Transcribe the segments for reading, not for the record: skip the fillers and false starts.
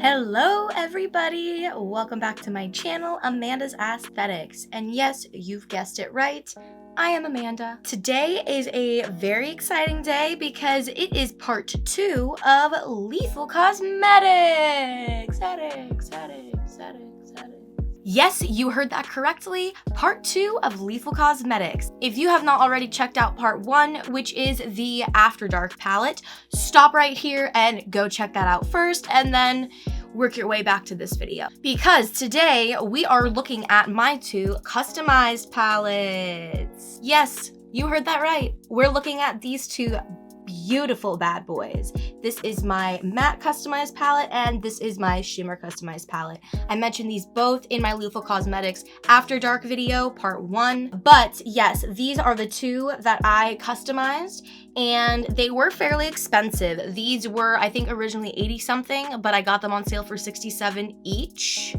Hello everybody! Welcome back to my channel, Amanda's Aesthetics. And yes, you've guessed it right, I am Amanda. Today is a very exciting day because it is part 2 of Lethal Cosmetic! Yes, you heard that correctly. Part 2 of Lethal Cosmetics. If you have not already checked out part 1, which is the After Dark palette, stop right here and go check that out first, and then work your way back to this video. Because today we are looking at my 2 customized palettes. Yes, you heard that right. We're looking at these 2 beautiful bad boys. This is my matte customized palette and this is my shimmer customized palette. I mentioned these both in my Lethal Cosmetics After Dark video, part 1. But yes, these are the 2 that I customized and they were fairly expensive. These were, I think, originally 80 something, but I got them on sale for 67 each.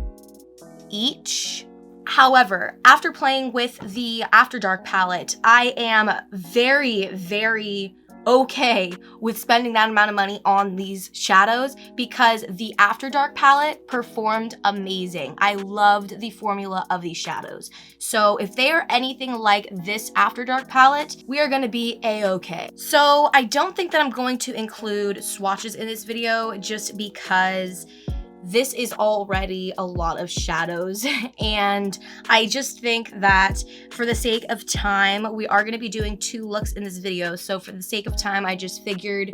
However, after playing with the After Dark palette, I am very okay with spending that amount of money on these shadows because the After Dark palette performed amazing. I loved the formula of these shadows. So if they are anything like this After Dark palette, we are gonna be a-okay. So I don't think that I'm going to include swatches in this video just because this is already a lot of shadows, and I just think that for the sake of time, we are going to be doing 2 looks in this video. So for the sake of time, I just figured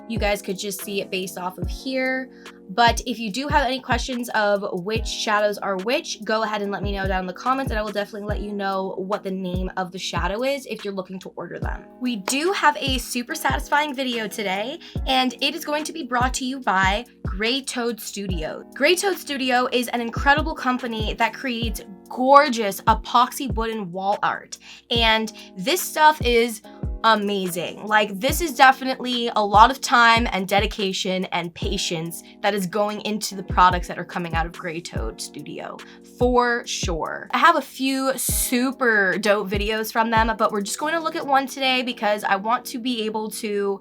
you guys could just see it based off of here. But if you do have any questions of which shadows are which, go ahead and let me know down in the comments, and I will definitely let you know what the name of the shadow is if you're looking to order them. We do have a super satisfying video today, and it is going to be brought to you by Grey Toad Studio. Grey Toad Studio is an incredible company that creates gorgeous epoxy wooden wall art, and this stuff is amazing. Like, this is definitely a lot of time and dedication and patience that is going into the products that are coming out of Grey Toad Studio, for sure. I have a few super dope videos from them, but we're just going to look at one today because I want to be able to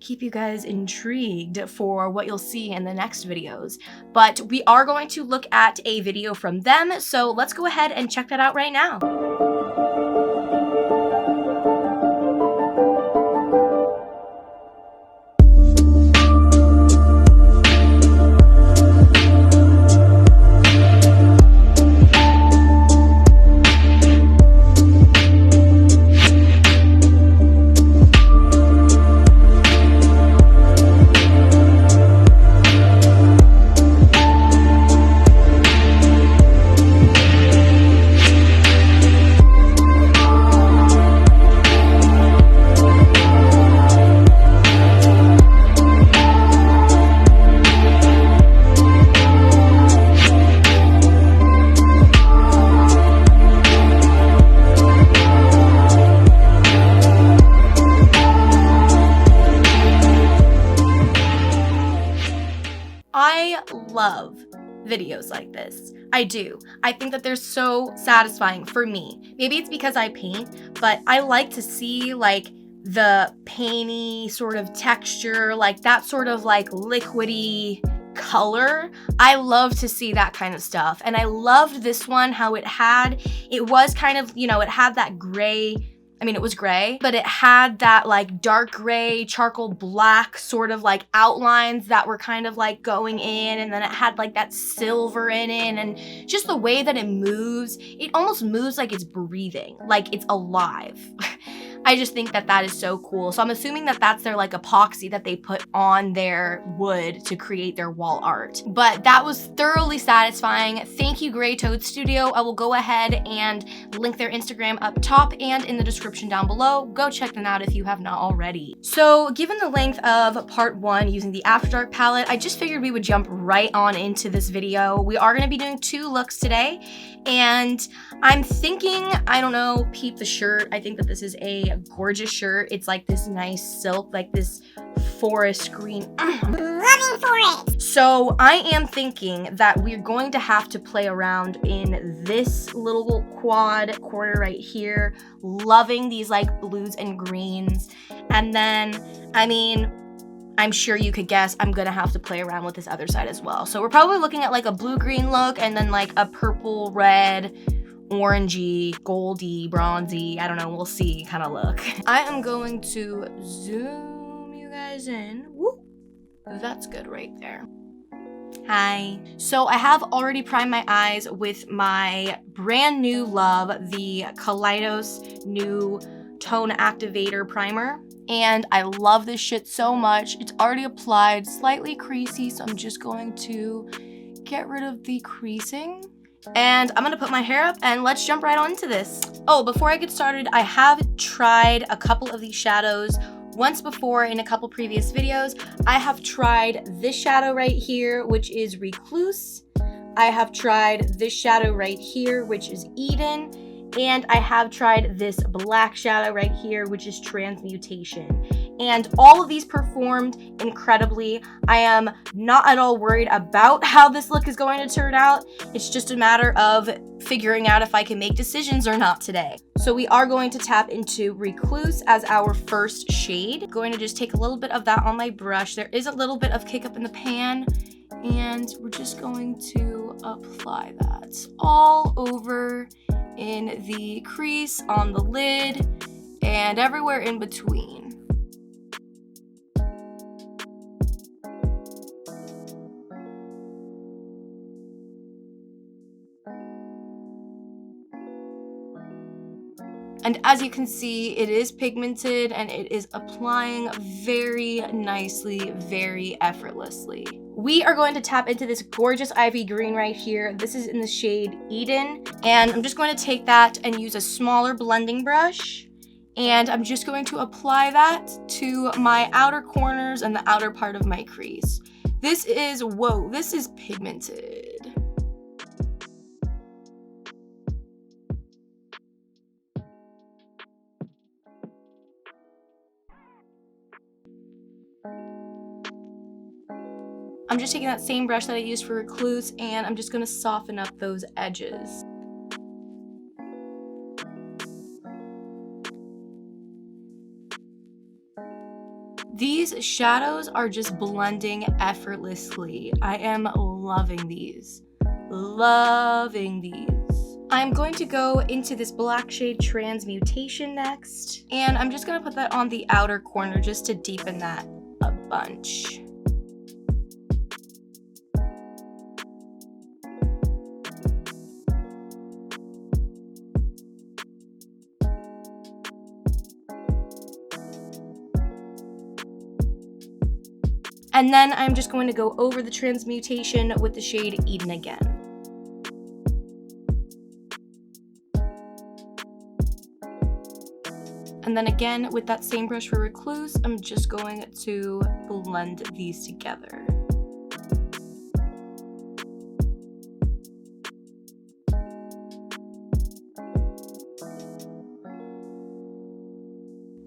keep you guys intrigued for what you'll see in the next videos. But we are going to look at a video from them, so let's go ahead and check that out right now. I love videos like this. I do. I think that they're so satisfying for me. Maybe it's because I paint, but I like to see like the painty sort of texture, like that sort of like liquidy color. I love to see that kind of stuff. And I loved this one, how it was kind of, you know, it had that gray, I mean, it was gray, but it had that like dark gray, charcoal black sort of like outlines that were kind of like going in, and then it had like that silver in it, and just the way that it moves, it almost moves like it's breathing, like it's alive. I just think that that is so cool. So I'm assuming that that's their like epoxy that they put on their wood to create their wall art. But that was thoroughly satisfying. Thank you, Grey Toad Studio. I will go ahead and link their Instagram up top and in the description down below. Go check them out if you have not already. So given the length of part 1 using the After Dark palette, I just figured we would jump right on into this video. We are going to be doing 2 looks today, and I'm thinking, I don't know, peep the shirt. I think that this is a gorgeous shirt. It's like this nice silk, like this forest green. Loving forest. So I am thinking that we're going to have to play around in this little quad corner right here. Loving these like blues and greens. And then, I mean, I'm sure you could guess I'm gonna have to play around with this other side as well. So we're probably looking at like a blue-green look and then like a purple, red, orangey, goldy, bronzy, I don't know, we'll see kind of look. I am going to zoom you guys in. Woo! That's good right there. Hi. So I have already primed my eyes with my brand new love, the Kaleidos new Tone Activator Primer. And I love this shit so much. It's already applied, slightly creasy, so I'm just going to get rid of the creasing. And I'm gonna put my hair up and let's jump right on into this. Oh, before I get started, I have tried a couple of these shadows once before in a couple previous videos. I have tried this shadow right here, which is Recluse. I have tried this shadow right here, which is Eden. And I have tried this black shadow right here, which is Transmutation. And all of these performed incredibly. I am not at all worried about how this look is going to turn out. It's just a matter of figuring out if I can make decisions or not today. So we are going to tap into Recluse as our first shade. I'm going to just take a little bit of that on my brush. There is a little bit of kick up in the pan, and we're just going to apply that all over in the crease, on the lid, and everywhere in between. And as you can see, it is pigmented and it is applying very nicely, very effortlessly. We are going to tap into this gorgeous ivy green right here. This is in the shade Eden. And I'm just going to take that and use a smaller blending brush. And I'm just going to apply that to my outer corners and the outer part of my crease. This is, whoa, this is pigmented. I'm just taking that same brush that I used for Recluse and I'm just going to soften up those edges. These shadows are just blending effortlessly. I am loving these. Loving these. I'm going to go into this black shade Transmutation next, and I'm just going to put that on the outer corner just to deepen that a bunch. And then I'm just going to go over the Transmutation with the shade Eden again. And then again, with that same brush for Recluse, I'm just going to blend these together.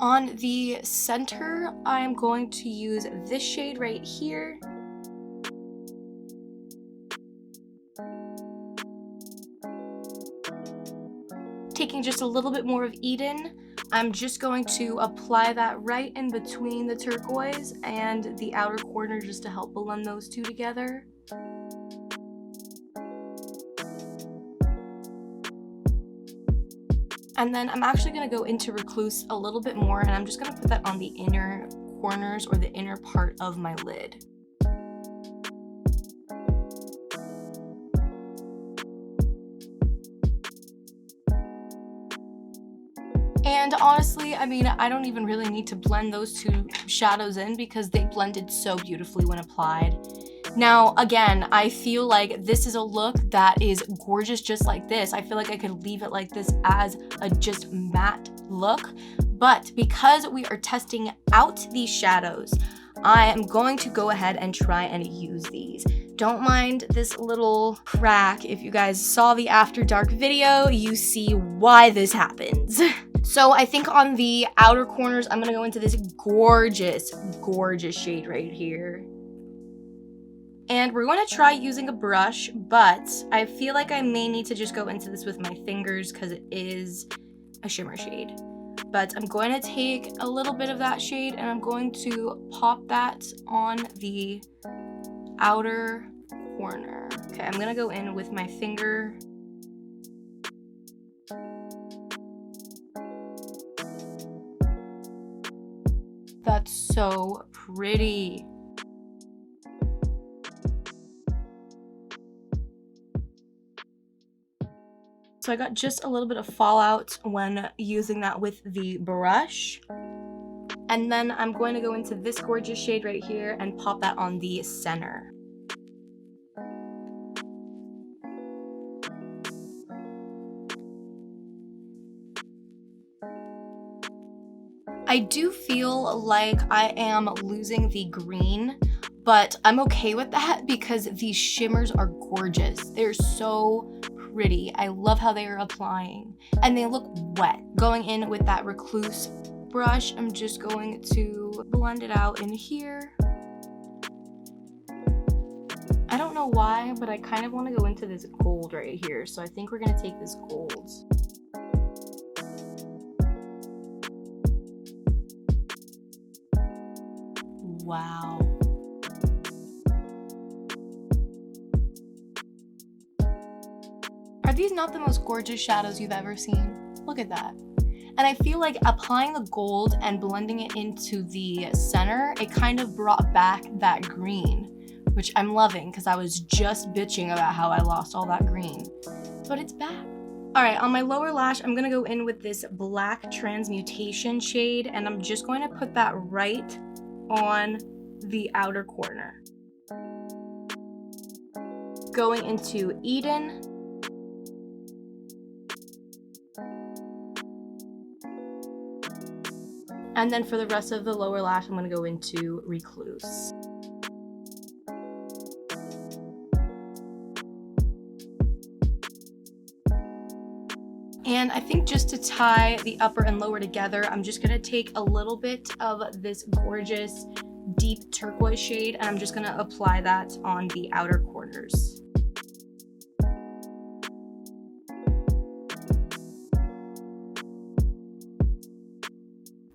On the center, I'm going to use this shade right here. Taking just a little bit more of Eden, I'm just going to apply that right in between the turquoise and the outer corner just to help blend those two together. And then I'm actually going to go into Recluse a little bit more, and I'm just going to put that on the inner corners or the inner part of my lid. And honestly, I mean, I don't even really need to blend those two shadows in because they blended so beautifully when applied. Now, again, I feel like this is a look that is gorgeous just like this. I feel like I could leave it like this as a just matte look. But because we are testing out these shadows, I am going to go ahead and try and use these. Don't mind this little crack. If you guys saw the After Dark video, you see why this happens. So I think on the outer corners, I'm gonna go into this gorgeous, gorgeous shade right here. And we're going to try using a brush, but I feel like I may need to just go into this with my fingers because it is a shimmer shade. but I'm going to take a little bit of that shade and I'm going to pop that on the outer corner. Okay, I'm gonna go in with my finger. That's so pretty. So I got just a little bit of fallout when using that with the brush. And then I'm going to go into this gorgeous shade right here and pop that on the center. I do feel like I am losing the green, but I'm okay with that because these shimmers are gorgeous. They're so pretty. I love how they are applying and they look wet. Going in with that Recluse brush, I'm just going to blend it out in here. I don't know why, but I kind of want to go into this gold right here. So I think we're going to take this gold. Wow. Are these not the most gorgeous shadows you've ever seen? Look at that. And I feel like applying the gold and blending it into the center, it kind of brought back that green, which I'm loving because I was just bitching about how I lost all that green. But it's back. All right, on my lower lash, I'm gonna go in with this black transmutation shade and I'm just going to put that right on the outer corner. Going into Eden. And then for the rest of the lower lash, I'm gonna go into Recluse. And I think just to tie the upper and lower together, I'm just gonna take a little bit of this gorgeous deep turquoise shade and I'm just gonna apply that on the outer corners.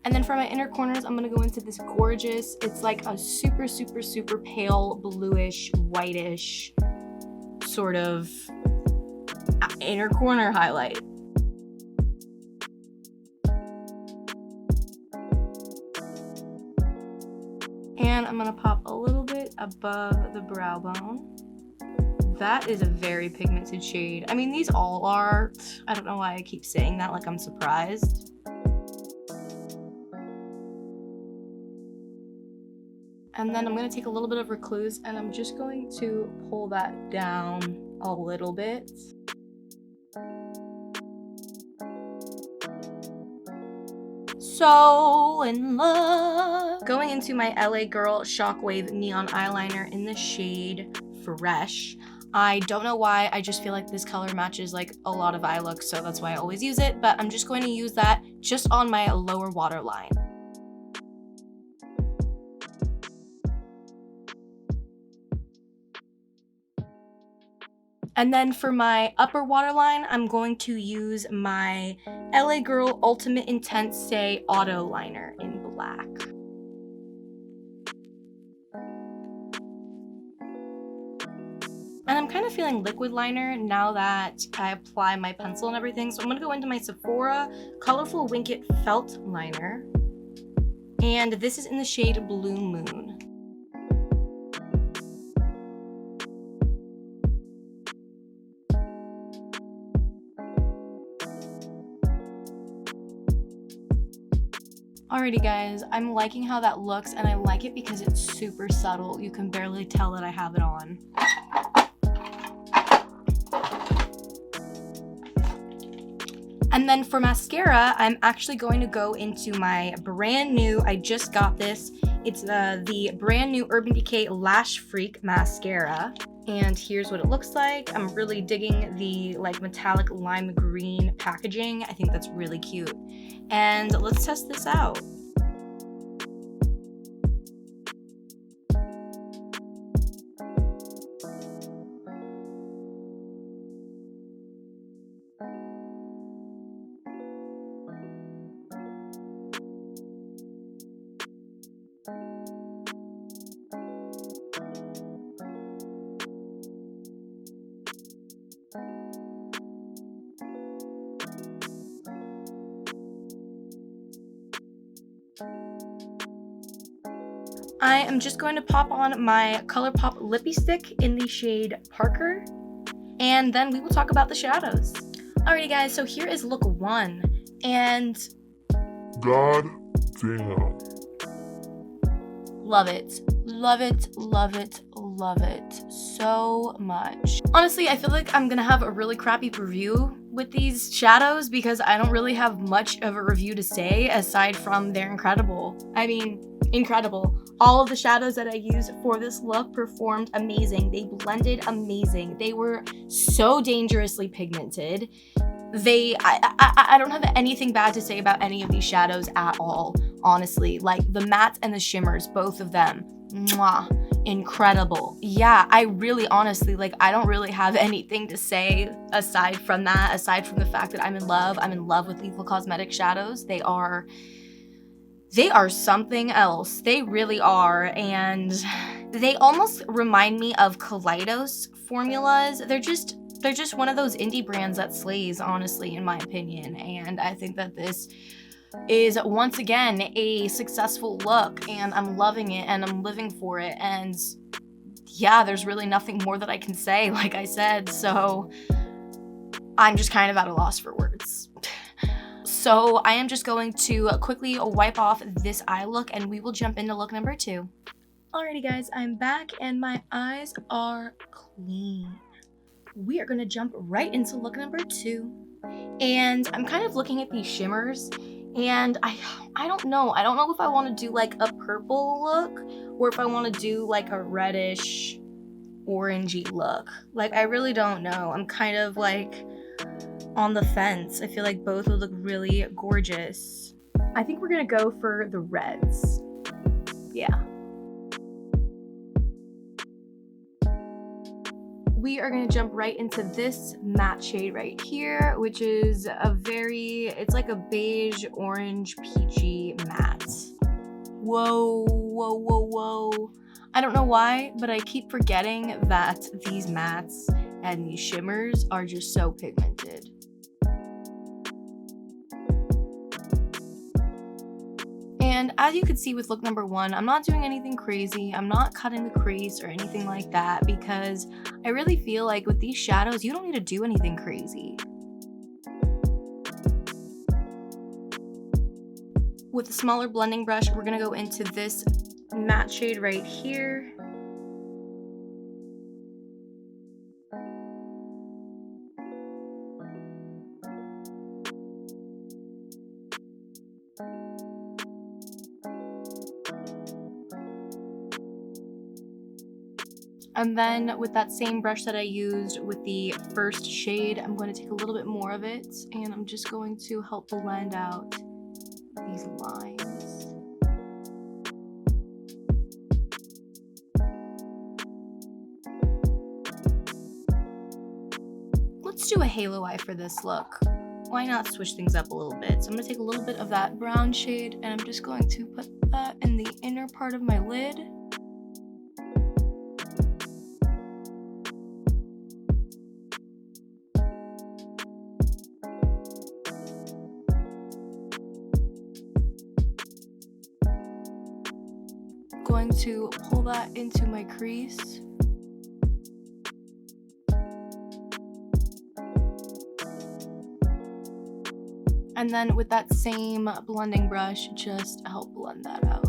And then for my inner corners, I'm gonna go into this gorgeous, it's like a super, super, super pale bluish, whitish sort of inner corner highlight. And I'm gonna pop a little bit above the brow bone. That is a very pigmented shade. I mean, these all are. I don't know why I keep saying that like I'm surprised. And then I'm gonna take a little bit of Recluse and I'm just going to pull that down a little bit. So in love. Going into my LA Girl Shockwave Neon Eyeliner in the shade Fresh. I don't know why, I just feel like this color matches like a lot of eye looks, so that's why I always use it, but I'm just going to use that just on my lower waterline. And then for my upper waterline, I'm going to use my LA Girl Ultimate Intense Stay Auto Liner in black. And I'm kind of feeling liquid liner now that I apply my pencil and everything. So I'm going to go into my Sephora Colorful Winkit Felt Liner. And this is in the shade Blue Moon. Alrighty guys, I'm liking how that looks and I like it because it's super subtle. You can barely tell that I have it on. And then for mascara, I'm actually going to go into my brand new, I just got this. It's the brand new Urban Decay Lash Freak Mascara. And here's what it looks like. I'm really digging the like metallic lime green packaging. I think that's really cute. And let's test this out. I am just going to pop on my ColourPop Lippy Stick in the shade Parker, and then we will talk about the shadows. Alrighty guys, so here is look 1, and God damn. love it. Love it, love it, love it so much. Honestly, I feel like I'm gonna have a really crappy review with these shadows because I don't really have much of a review to say aside from they're incredible. I mean, incredible. All of the shadows that I used for this look performed amazing. They blended amazing. They were so dangerously pigmented. I don't have anything bad to say about any of these shadows at all, honestly. Like the mattes and the shimmers, both of them, mwah, incredible. Yeah, I really honestly, like, I don't really have anything to say aside from that, aside from the fact that I'm in love with Lethal Cosmetic shadows. They are something else. They really are, and they almost remind me of Kaleidos formulas. They're just one of those indie brands that slays, honestly, in my opinion. And I think that this is once again a successful look, and I'm loving it and I'm living for it. And yeah, there's really nothing more that I can say, like I said. So I'm just kind of at a loss for words. So I am just going to quickly wipe off this eye look and we will jump into look number 2. Alrighty guys, I'm back and my eyes are clean. We are gonna jump right into look number 2. And I'm kind of looking at these shimmers and I don't know. I don't know if I want to do like a purple look or if I want to do like a reddish orangey look. Like, I really don't know. I'm kind of like on the fence. I feel like both would look really gorgeous. I think we're gonna go for the reds. Yeah. We are gonna jump right into this matte shade right here, which is it's like a beige, orange, peachy matte. Whoa, whoa, whoa, whoa. I don't know why, but I keep forgetting that these mattes and these shimmers are just so pigmented. And as you can see with look number 1, I'm not doing anything crazy. I'm not cutting the crease or anything like that because I really feel like with these shadows, you don't need to do anything crazy. With a smaller blending brush, we're gonna go into this matte shade right here. And then with that same brush that I used with the first shade, I'm going to take a little bit more of it and I'm just going to help blend out these lines. Let's do a halo eye for this look. Why not switch things up a little bit? So I'm going to take a little bit of that brown shade and I'm just going to put that in the inner part of my lid. Going to pull that into my crease. And then with that same blending brush, just help blend that out.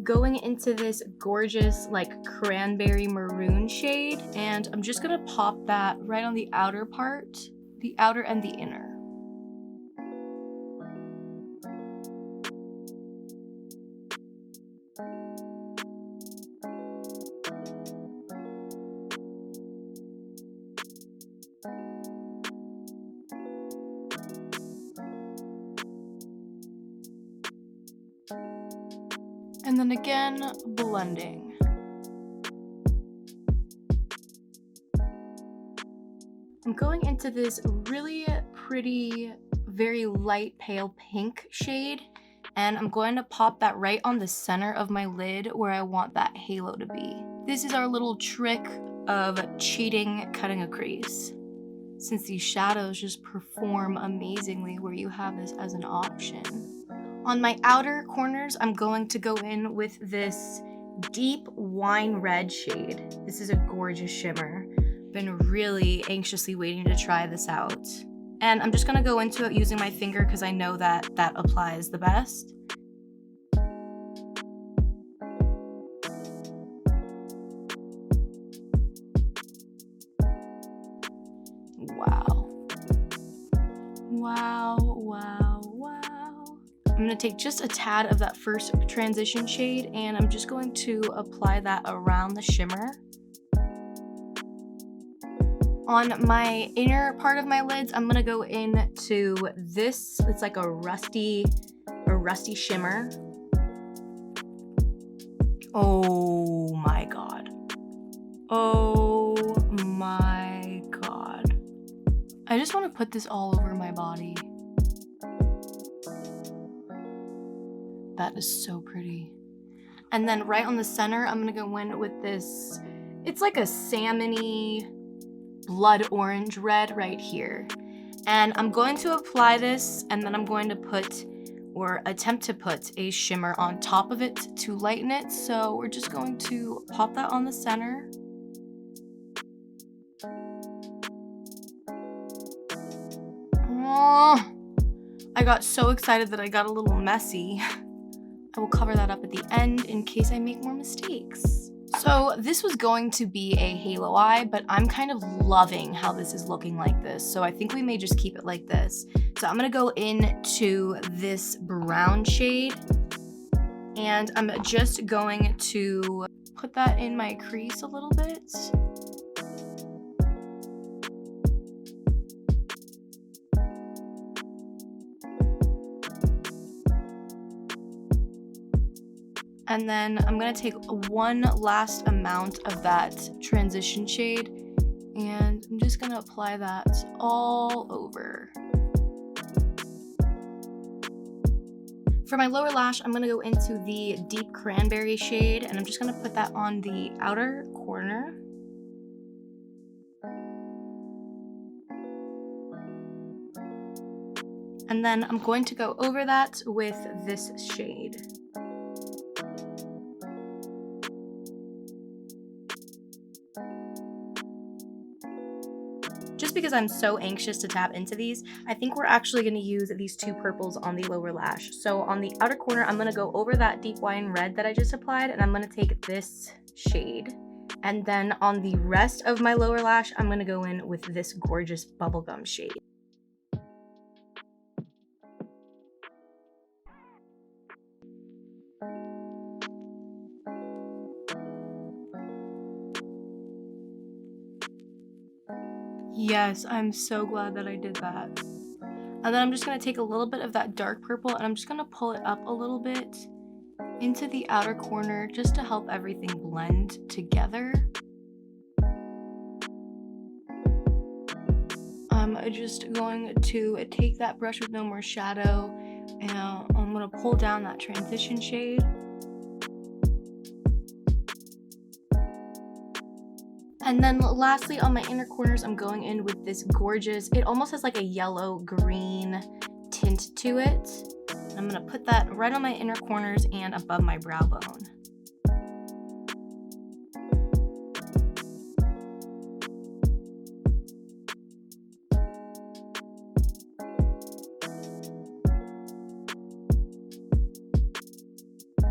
Going into this gorgeous like cranberry maroon shade, and I'm just gonna pop that right on the outer part, the outer and the inner. And then again, blending. I'm going into this really pretty, very light pale pink shade, and I'm going to pop that right on the center of my lid where I want that halo to be. This is our little trick of cheating cutting a crease, since these shadows just perform amazingly where you have this as an option. On my outer corners, I'm going to go in with this deep wine red shade. This is a gorgeous shimmer. Been really anxiously waiting to try this out. And I'm just gonna go into it using my finger because I know that that applies the best. Wow. Wow, wow, wow. I'm gonna take just a tad of that first transition shade and I'm just going to apply that around the shimmer. On my inner part of my lids, I'm gonna go into this. It's like a rusty shimmer. Oh my god. Oh my god. I just want to put this all over my body. That is so pretty. And then right on the center, I'm gonna go in with this. It's like a salmon-y blood orange red right here. And I'm going to apply this and then I'm going to put or attempt to put a shimmer on top of it to lighten it. So we're just going to pop that on the center. Oh, I got so excited that I got a little messy. I will cover that up at the end in case I make more mistakes. So this was going to be a halo eye, but I'm kind of loving how this is looking like this. So I think we may just keep it like this. So I'm gonna go into this brown shade and I'm just going to put that in my crease a little bit. And then I'm gonna take one last amount of that transition shade and I'm just gonna apply that all over. For my lower lash, I'm gonna go into the deep cranberry shade and I'm just gonna put that on the outer corner. And then I'm going to go over that with this shade. Just because I'm so anxious to tap into these, I think we're actually going to use these two purples on the lower lash. So on the outer corner, I'm going to go over that deep wine red that I just applied, and I'm going to take this shade. And then on the rest of my lower lash, I'm going to go in with this gorgeous bubblegum shade. Yes, I'm so glad that I did that. And then I'm just going to take a little bit of that dark purple and I'm just going to pull it up a little bit into the outer corner just to help everything blend together. I'm just going to take that brush with no more shadow and I'm going to pull down that transition shade. And then lastly, on my inner corners, I'm going in with this gorgeous, it almost has like a yellow-green tint to it. I'm gonna put that right on my inner corners and above my brow bone.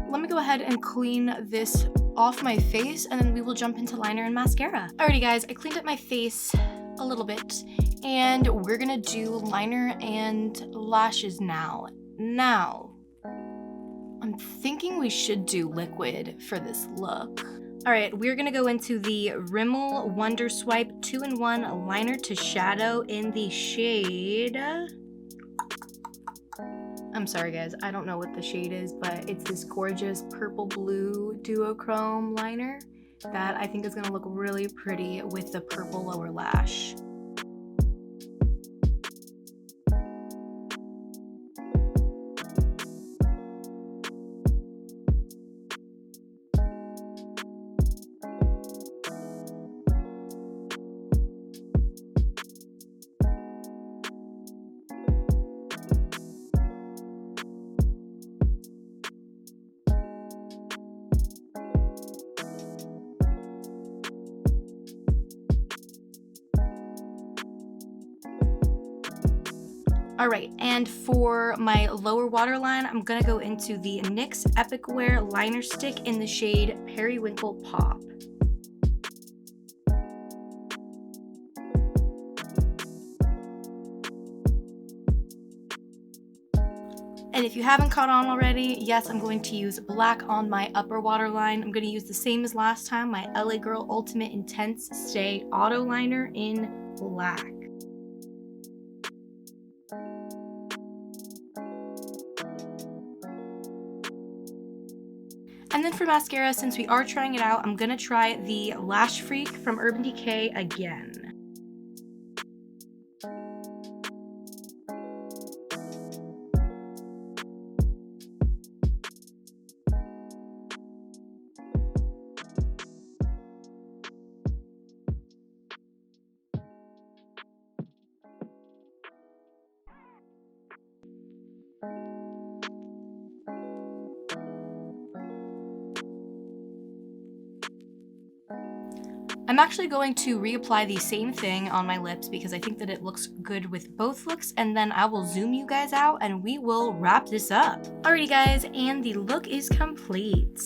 Let me go ahead and clean this off my face and then we will jump into liner and mascara. Alrighty guys, I cleaned up my face a little bit and we're gonna do liner and lashes now. I'm thinking we should do liquid for this look. Alright, we're gonna go into the Rimmel Wonder Swipe 2-in-1 liner to shadow in the shade... I'm sorry guys, I don't know what the shade is, but it's this gorgeous purple blue duochrome liner that I think is gonna look really pretty with the purple lower lash. All right, and for my lower waterline, I'm gonna go into the NYX Epic Wear Liner Stick in the shade Periwinkle Pop. And if you haven't caught on already, yes, I'm going to use black on my upper waterline. I'm gonna use the same as last time, my LA Girl Ultimate Intense Stay Auto Liner in black. And then for mascara, since we are trying it out, I'm gonna try the Lash Freak from Urban Decay again. I'm actually going to reapply the same thing on my lips because I think that it looks good with both looks, and then I will zoom you guys out and we will wrap this up. Alrighty guys, and the look is complete.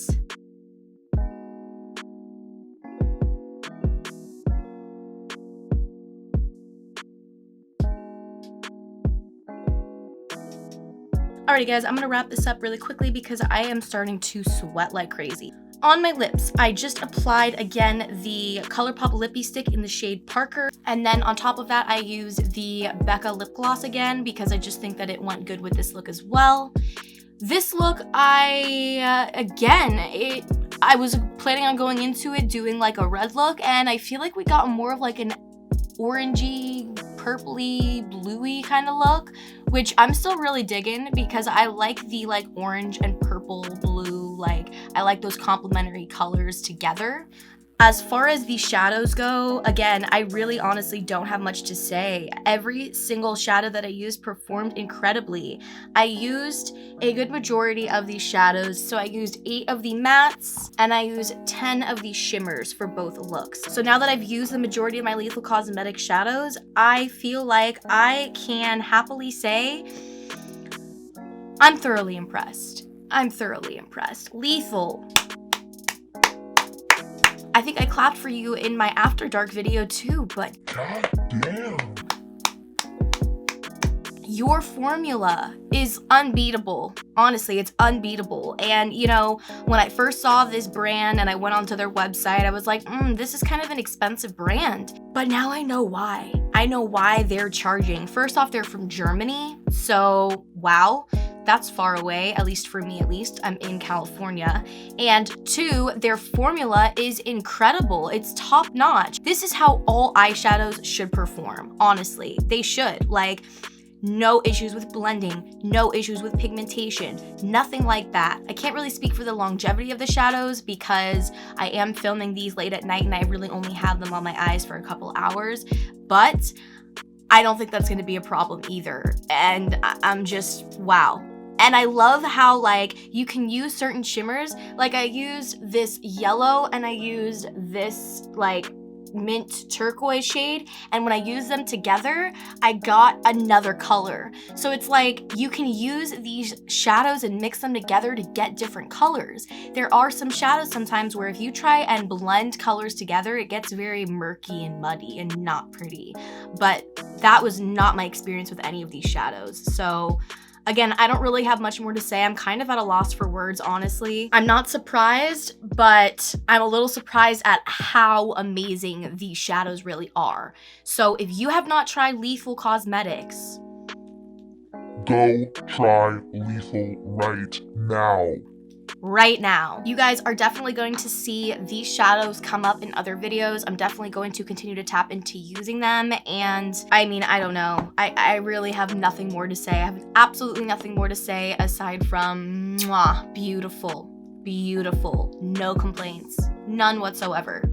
Alrighty guys, I'm gonna wrap this up really quickly because I am starting to sweat like crazy. On my lips, I just applied again the ColourPop Lippy Stick in the shade Parker, and then on top of that I used the Becca lip gloss again because I just think that it went good with this look as well. This look, I was planning on going into it doing like a red look, and I feel like we got more of like an orangey, purpley, bluey kind of look, which I'm still really digging because I like the like orange and purple, blue, like I like those complementary colors together. As far as the shadows go, again, I really honestly don't have much to say. Every single shadow that I used performed incredibly. I used a good majority of these shadows, so I used 8 of the mattes and I used 10 of the shimmers for both looks. So now that I've used the majority of my Lethal Cosmetic shadows, I feel like I can happily say I'm thoroughly impressed. I'm thoroughly impressed. Lethal. I think I clapped for you in my After Dark video too, but God damn. Your formula is unbeatable. Honestly, it's unbeatable. And you know, when I first saw this brand and I went onto their website, I was like, this is kind of an expensive brand. But now I know why. I know why they're charging. First off, they're from Germany, so wow. That's far away, at least for me, at least. I'm in California. And 2, their formula is incredible. It's top notch. This is how all eyeshadows should perform, honestly. They should. Like, no issues with blending, no issues with pigmentation, nothing like that. I can't really speak for the longevity of the shadows because I am filming these late at night and I really only have them on my eyes for a couple hours, but I don't think that's gonna be a problem either. And I'm just, wow. And I love how like you can use certain shimmers. Like I used this yellow and I used this like mint turquoise shade, and when I use them together I got another color. So it's like you can use these shadows and mix them together to get different colors. There are some shadows sometimes where if you try and blend colors together it gets very murky and muddy and not pretty, but that was not my experience with any of these shadows. So again, I don't really have much more to say. I'm kind of at a loss for words, honestly. I'm not surprised, but I'm a little surprised at how amazing these shadows really are. So if you have not tried Lethal Cosmetics, Go try Lethal right now. right now. You guys are definitely going to see these shadows come up in other videos. I'm definitely going to continue to tap into using them, and I mean, I don't know. I really have nothing more to say. I have absolutely nothing more to say aside from mwah, beautiful, beautiful, no complaints, none whatsoever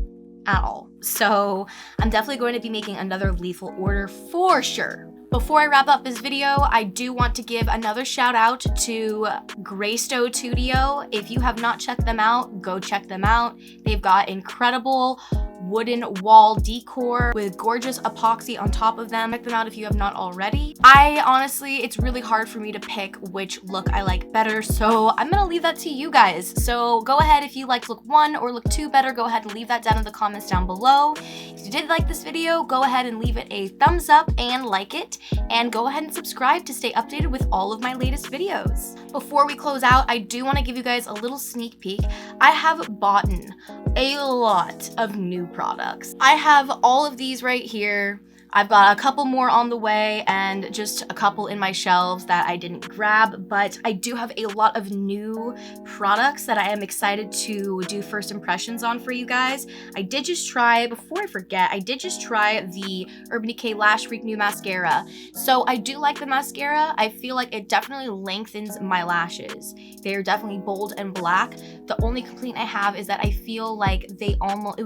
at all. So I'm definitely going to be making another Lethal order for sure. Before I wrap up this video, I do want to give another shout out to Greystow Studio. If you have not checked them out, go check them out. They've got incredible wooden wall decor with gorgeous epoxy on top of them. Check them out if you have not already. I honestly, it's really hard for me to pick which look I like better, so I'm gonna leave that to you guys. So go ahead, if you liked look 1 or look 2 better, go ahead and leave that down in the comments down below. If you did like this video, go ahead and leave it a thumbs up and like it, and go ahead and subscribe to stay updated with all of my latest videos. Before we close out, I do want to give you guys a little sneak peek. I have bought a lot of new products. I have all of these right here. I've got a couple more on the way and just a couple in my shelves that I didn't grab, but I do have a lot of new products that I am excited to do first impressions on for you guys. I did just try, before I forget, I did just try the Urban Decay Lash Freak New Mascara. So I do like the mascara. I feel like it definitely lengthens my lashes. They're definitely bold and black. The only complaint I have is that I feel like it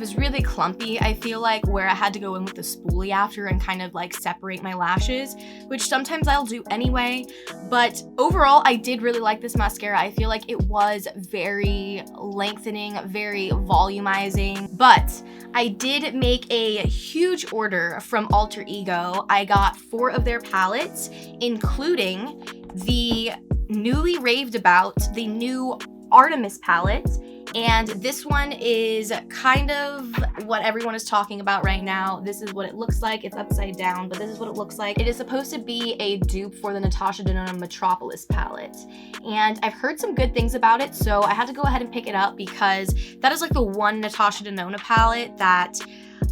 was really clumpy, I feel like, where I had to go in with the spoolie after and kind of like separate my lashes, which sometimes I'll do anyway. But overall, I did really like this mascara. I feel like it was very lengthening, very volumizing. But I did make a huge order from Alter Ego. I got 4 of their palettes, including the newly raved about, the new Artemis palette. And this one is kind of what everyone is talking about right now. This is what it looks like. It's upside down, but this is what it looks like. It is supposed to be a dupe for the Natasha Denona Metropolis palette. And I've heard some good things about it, so I had to go ahead and pick it up because that is like the one Natasha Denona palette that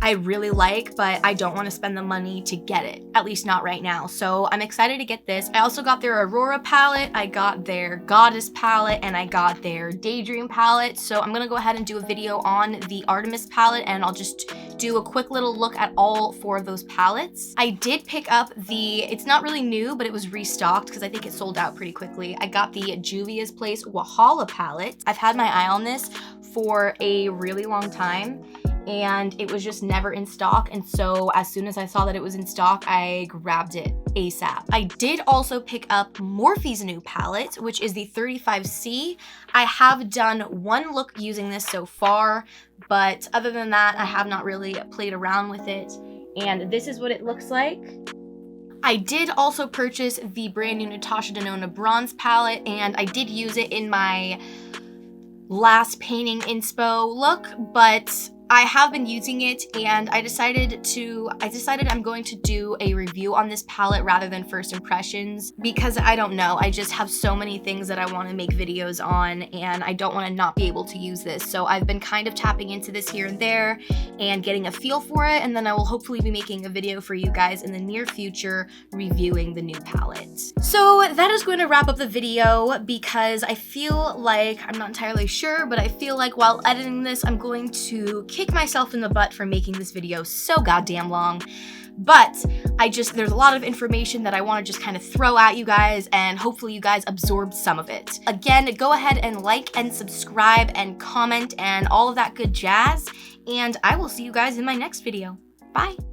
I really like, but I don't want to spend the money to get it, at least not right now. So I'm excited to get this. I also got their Aurora palette, I got their Goddess palette, and I got their Daydream palette. So I'm gonna go ahead and do a video on the Artemis palette, and I'll just do a quick little look at all 4 of those palettes. I did pick up it's not really new, but it was restocked because I think it sold out pretty quickly. I got the Juvia's Place Wahala palette. I've had my eye on this for a really long time, and it was just never in stock, and so as soon as I saw that it was in stock, I grabbed it ASAP. I did also pick up Morphe's new palette, which is the 35C. I have done 1 look using this so far, but other than that, I have not really played around with it, and this is what it looks like. I did also purchase the brand new Natasha Denona Bronze palette, and I did use it in my last painting inspo look, but I have been using it, and I decided I'm going to do a review on this palette rather than first impressions, because I don't know, I just have so many things that I want to make videos on, and I don't want to not be able to use this. So I've been kind of tapping into this here and there and getting a feel for it, and then I will hopefully be making a video for you guys in the near future reviewing the new palette. So that is going to wrap up the video, because I feel like, I'm not entirely sure, but I feel like while editing this, I'm going to kick myself in the butt for making this video so goddamn long. But there's a lot of information that I want to just kind of throw at you guys, and hopefully you guys absorbed some of it. Again, go ahead and like and subscribe and comment and all of that good jazz, and I will see you guys in my next video. Bye!